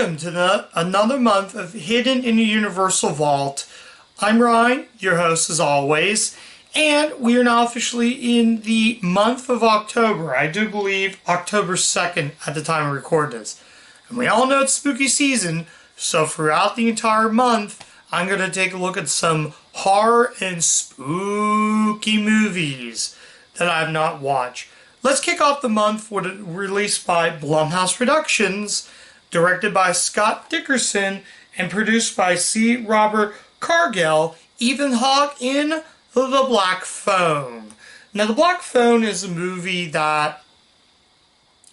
welcome to another month of Hidden in the Universal Vault. I'm Ryan, your host as always, and we are now officially in the month of October. I do believe October 2nd at the time I record this. And we all know it's spooky season, so throughout the entire month, I'm going to take a look at some horror and spooky movies that I have not watched. Let's kick off the month with a release by Blumhouse Productions, directed by Scott Dickerson, and produced by C. Robert Cargill, Ethan Hawke in The Black Phone. Now, The Black Phone is a movie that,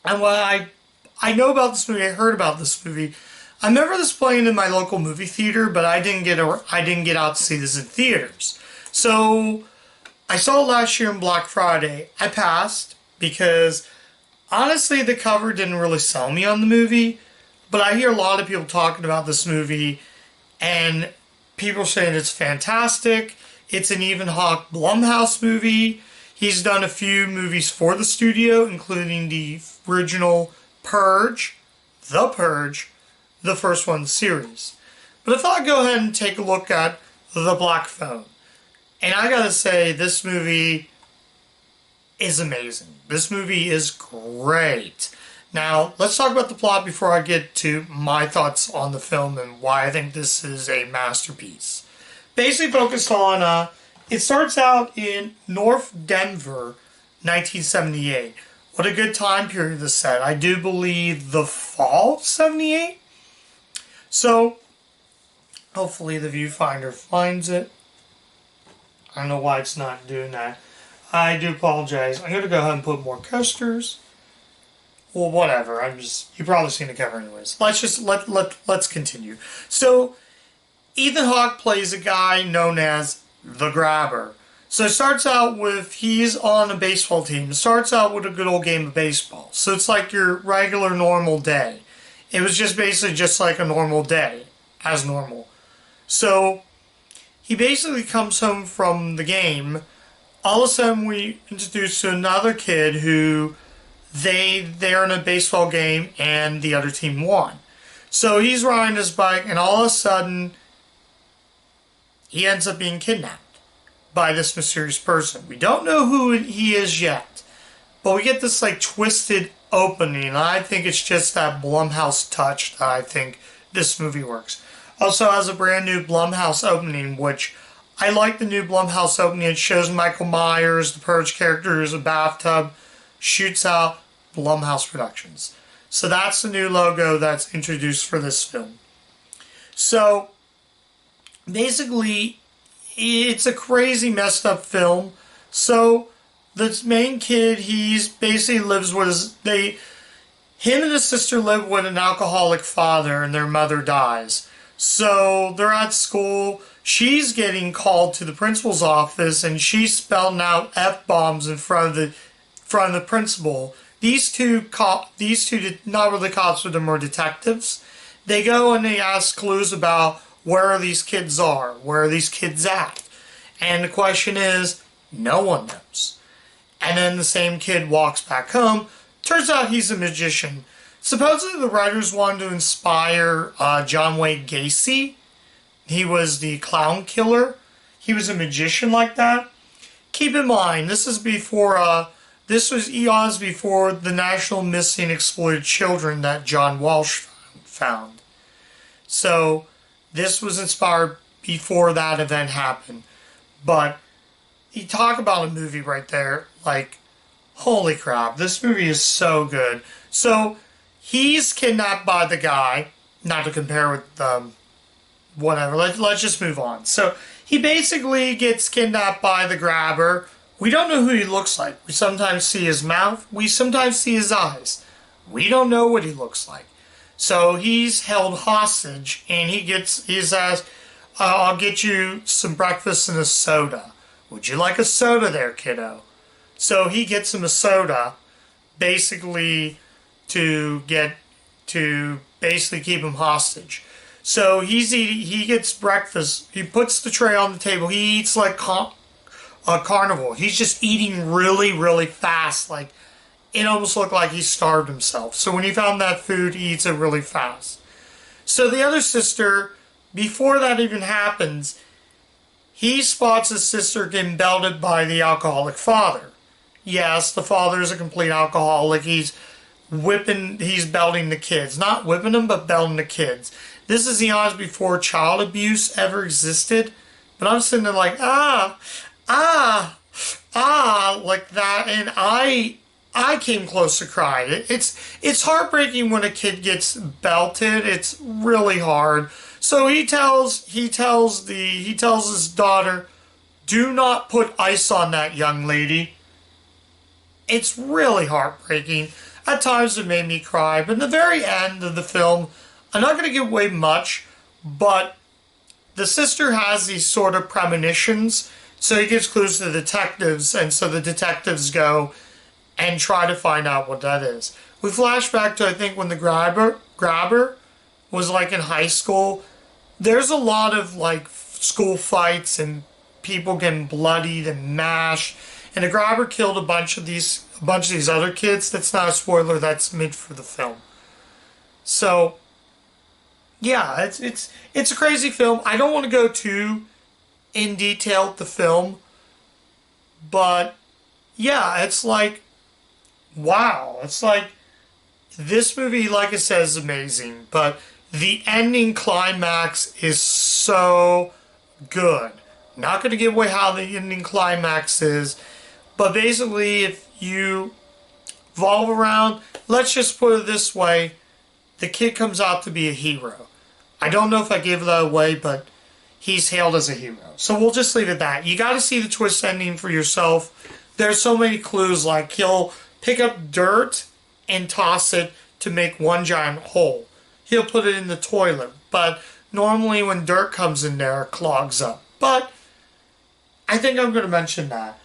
and what I know about this movie, I heard about this movie. I remember this playing in my local movie theater, but I didn't get out to see this in theaters. So I saw it last year on Black Friday. I passed because honestly the cover didn't really sell me on the movie, but I hear a lot of people talking about this movie and people saying it's fantastic. It's an Ethan Hawke Blumhouse movie. He's done a few movies for the studio, including the original Purge, The Purge, the first one in the series. But I thought I'd go ahead and take a look at The Black Phone. And I gotta say, this movie is amazing. This movie is great. Now, let's talk about the plot before I get to my thoughts on the film and why I think this is a masterpiece. Basically focused on, it starts out in North Denver, 1978. What a good time period this set. I do believe the fall of 78. So, hopefully the viewfinder finds it. I don't know why it's not doing that. I do apologize. I'm going to go ahead and put more coasters. Well, whatever. You've probably seen the cover anyways. Let's continue. So, Ethan Hawke plays a guy known as the Grabber. So it starts out with, he's on a baseball team. It starts out with a good old game of baseball. So it's like your regular normal day. It was just basically just like a normal day, as normal. So he basically comes home from the game. All of a sudden we introduce to another kid who they're in a baseball game and the other team won. So he's riding his bike and all of a sudden he ends up being kidnapped by this mysterious person. We don't know who he is yet, but we get this like twisted opening, and I think it's just that Blumhouse touch that I think this movie works. Also has a brand new Blumhouse opening, which I like the new Blumhouse opening. It shows Michael Myers, the Purge character, is a bathtub, shoots out Blumhouse Productions. So that's the new logo that's introduced for this film. So basically, it's a crazy messed up film. So this main kid, he's basically lives with him and his sister live with an alcoholic father and their mother dies. So they're at school. She's getting called to the principal's office and she's spelling out F-bombs in front of the principal. These two not really cops, but they're more detectives. They go and they ask clues about where these kids are, where are these kids at? And the question is, no one knows. And then the same kid walks back home. Turns out he's a magician. Supposedly the writers wanted to inspire John Wayne Gacy. He was the clown killer. He was a magician like that. Keep in mind, this was eons before the National Missing Exploited Children that John Walsh found. So this was inspired before that event happened. But you talk about a movie right there, like, holy crap, this movie is so good. So he's kidnapped by the guy, not to compare with whatever, let's just move on. So he basically gets kidnapped by the Grabber. We don't know who he looks like. We sometimes see his mouth, we sometimes see his eyes. We don't know what he looks like. So he's held hostage, and he's asked, I'll get you some breakfast and a soda. Would you like a soda there, kiddo? So he gets him a soda, basically to keep him hostage. So he gets breakfast, he puts the tray on the table, he eats like a carnivore. He's just eating really, really fast, like it almost looked like he starved himself. So when he found that food, he eats it really fast. So the other sister, before that even happens, he spots his sister getting belted by the alcoholic father. Yes, the father is a complete alcoholic. He's belting the kids. Not whipping them, but belting the kids. This is eons before child abuse ever existed. But I'm sitting there like, like that. And I came close to crying. It's heartbreaking when a kid gets belted. It's really hard. So he tells his daughter, do not put ice on that young lady. It's really heartbreaking. At times it made me cry, but in the very end of the film, I'm not going to give away much, but the sister has these sort of premonitions, so he gives clues to the detectives, and so the detectives go and try to find out what that is. We flash back to, I think, when the grabber was like in high school. There's a lot of like school fights and people getting bloodied and mashed. And the grabber killed a bunch of these other kids. That's not a spoiler. That's meant for the film. So, yeah, it's a crazy film. I don't want to go too in detail with the film, but yeah, it's like, wow. It's like, this movie, like I said, is amazing, but the ending climax is so good. Not going to give away how the ending climax is, but basically, if you revolve around, let's just put it this way, the kid comes out to be a hero. I don't know if I gave that away, but he's hailed as a hero. So we'll just leave it at that. You got to see the twist ending for yourself. There's so many clues, like he'll pick up dirt and toss it to make one giant hole. He'll put it in the toilet, but normally when dirt comes in there, it clogs up. But I think I'm going to mention that.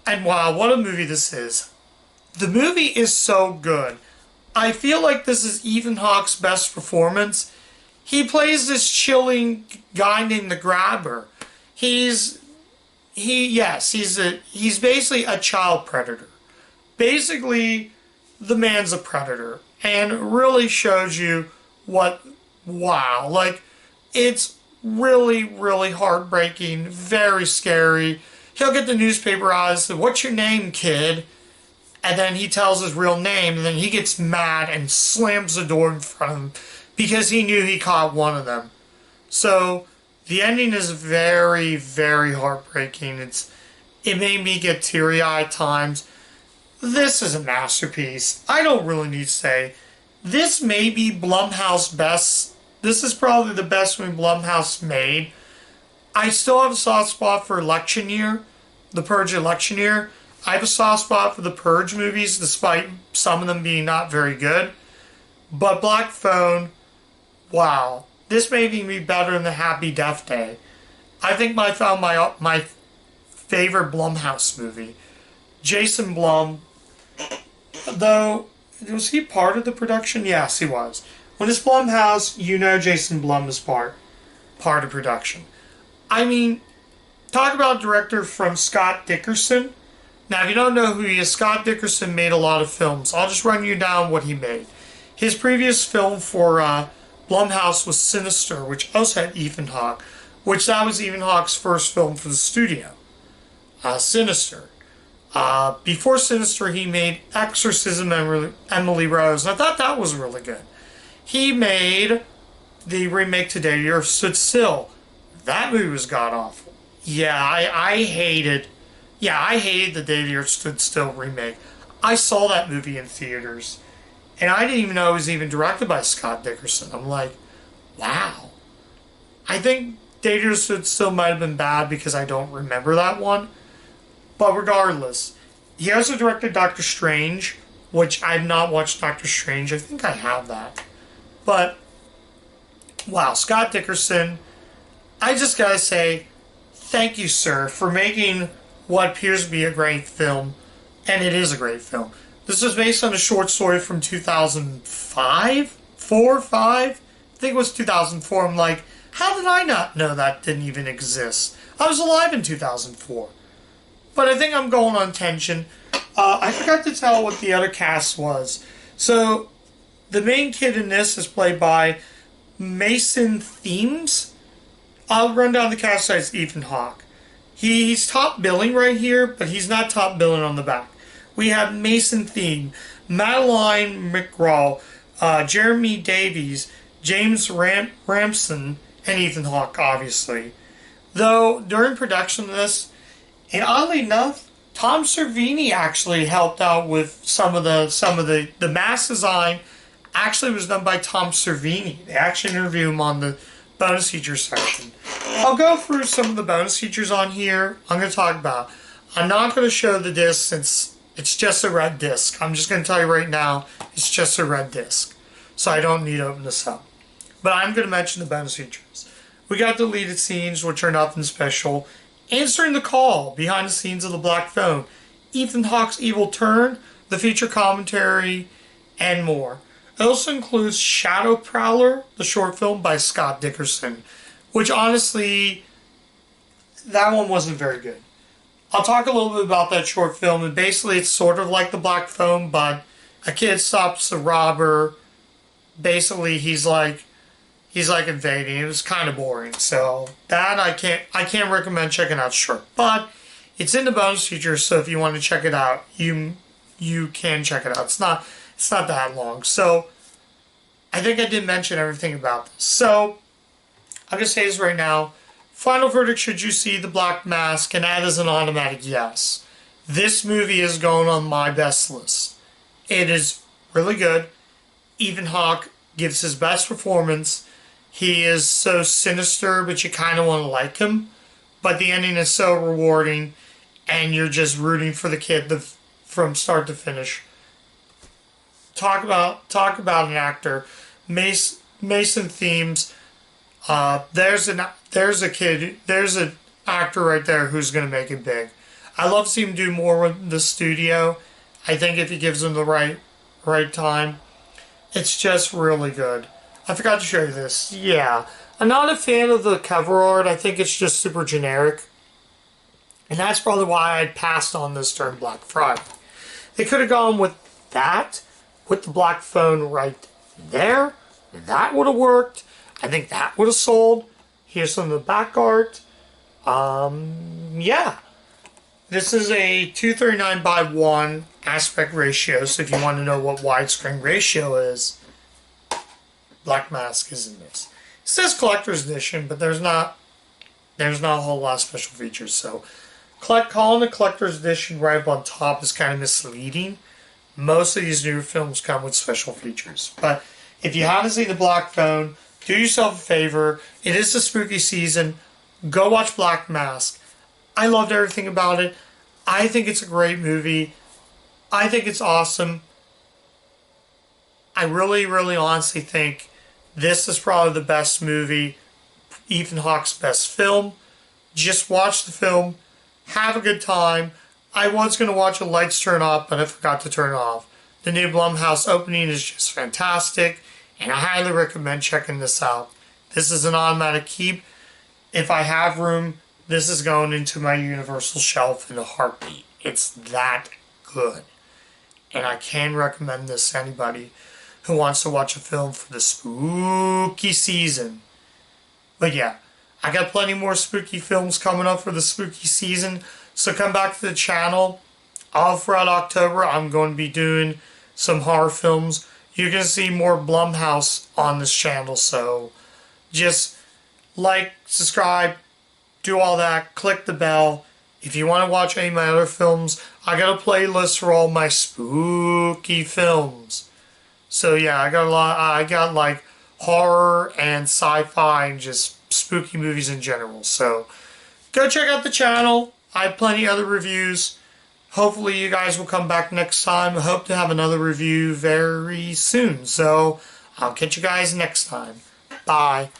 And wow, what a movie this is. The movie is so good. I feel like this is Ethan Hawke's best performance. He plays this chilling guy named the Grabber. He's basically a child predator. Basically, the man's a predator. And it really shows you like, it's really, really heartbreaking, very scary. He'll get the newspaper out and say, what's your name, kid? And then he tells his real name, and then he gets mad and slams the door in front of him because he knew he caught one of them. So the ending is very, very heartbreaking. It made me get teary-eyed at times. This is a masterpiece. I don't really need to say. This may be Blumhouse's best. This is probably the best movie Blumhouse made. I still have a soft spot for election year, The Purge election year. I have a soft spot for the Purge movies, despite some of them being not very good. But Black Phone, wow. This may even be better than the Happy Death Day. I think I found my favorite Blumhouse movie. Jason Blum, though, was he part of the production? Yes, he was. When it's Blumhouse, you know Jason Blum is part of production. I mean, talk about a director from Scott Dickerson. Now, if you don't know who he is, Scott Dickerson made a lot of films. I'll just run you down what he made. His previous film for Blumhouse was Sinister, which also had Ethan Hawke, that was Ethan Hawke's first film for the studio. Sinister. Before Sinister, he made Exorcism Emily Rose, and I thought that was really good. He made the remake today, The Earth Stood Still. That movie was god-awful. Yeah, I hated the Day the Earth Stood Still remake. I saw that movie in theaters, and I didn't even know it was even directed by Scott Dickerson. I'm like, wow. I think Day the Earth Stood Still might have been bad because I don't remember that one. But regardless, he also directed Doctor Strange, which I've not watched Doctor Strange. I think I have that. But, wow, Scott Dickerson, I just gotta say, thank you, sir, for making what appears to be a great film. And it is a great film. This is based on a short story from 2005? 4, 5? I think it was 2004. I'm like, how did I not know that didn't even exist? I was alive in 2004. But I think I'm going on tension. I forgot to tell what the other cast was. So, the main kid in this is played by Mason Themes. I'll run down the cast as Ethan Hawke. He's top billing right here, but he's not top billing on the back. We have Mason Theme, Madeline McGraw, Jeremy Davies, James Ramson, and Ethan Hawke, obviously. Though, during production of this, and oddly enough, Tom Savini actually helped out with some of the mask design. Actually, was done by Tom Savini. They actually interviewed him on the bonus features section. I'll go through some of the bonus features on here. I'm going to talk about. I'm not going to show the disc since it's just a red disc. I'm just going to tell you right now, it's just a red disc, so I don't need to open this up. But I'm going to mention the bonus features. We got deleted scenes, which are nothing special. Answering the Call, behind the scenes of the Black Phone, Ethan Hawke's Evil Turn, the feature commentary, and more. It also includes Shadow Prowler, the short film by Scott Dickerson, which honestly, that one wasn't very good. I'll talk a little bit about that short film, and basically it's sort of like the Black Phone, but a kid stops a robber. Basically, he's like invading. It was kind of boring, so that I can't recommend checking out short. But it's in the bonus features, so if you want to check it out, you can check it out. It's not that long. So I think I did mention everything about this. So I'm gonna say this right now. Final verdict: should you see The Black Mask? And that is an automatic yes. This movie is going on my best list. It is really good. Ethan Hawke gives his best performance. He is so sinister, but you kind of want to like him. But the ending is so rewarding, and you're just rooting for the kid from start to finish. Talk about an actor, Mason Themes. There's an actor right there who's going to make it big. I love to see him do more with the studio. I think if he gives him the right time, it's just really good. I forgot to show you this. Yeah. I'm not a fan of the cover art. I think it's just super generic. And that's probably why I passed on this during Black Friday. They could have gone with that, with the Black Phone right there. That would have worked. I think that would have sold. Here's some of the back art. Yeah. This is a 239 by 1 aspect ratio. So if you want to know what widescreen ratio is, Black Mask is in this. It says collector's edition, but there's not a whole lot of special features. So calling the collector's edition right up on top is kind of misleading. Most of these new films come with special features. But if you haven't seen The Black Phone, do yourself a favor. It is the spooky season. Go watch Black Mask. I loved everything about it. I think it's a great movie. I think it's awesome. I really, really honestly think this is probably the best movie, Ethan Hawke's best film. Just watch the film. Have a good time. I was going to watch The Lights Turn Off, but I forgot to turn it off. The new Blumhouse opening is just fantastic, and I highly recommend checking this out. This is an automatic keep. If I have room, this is going into my Universal shelf in a heartbeat. It's that good. And I can recommend this to anybody who wants to watch a film for the spooky season. But yeah, I got plenty more spooky films coming up for the spooky season. So come back to the channel. All throughout October, I'm going to be doing some horror films. You're going to see more Blumhouse on this channel. So just like, subscribe, do all that. Click the bell. If you want to watch any of my other films, I got a playlist for all my spooky films. So yeah, I got like horror and sci-fi and just spooky movies in general. So go check out the channel. I have plenty of other reviews. Hopefully you guys will come back next time. I hope to have another review very soon. So I'll catch you guys next time. Bye.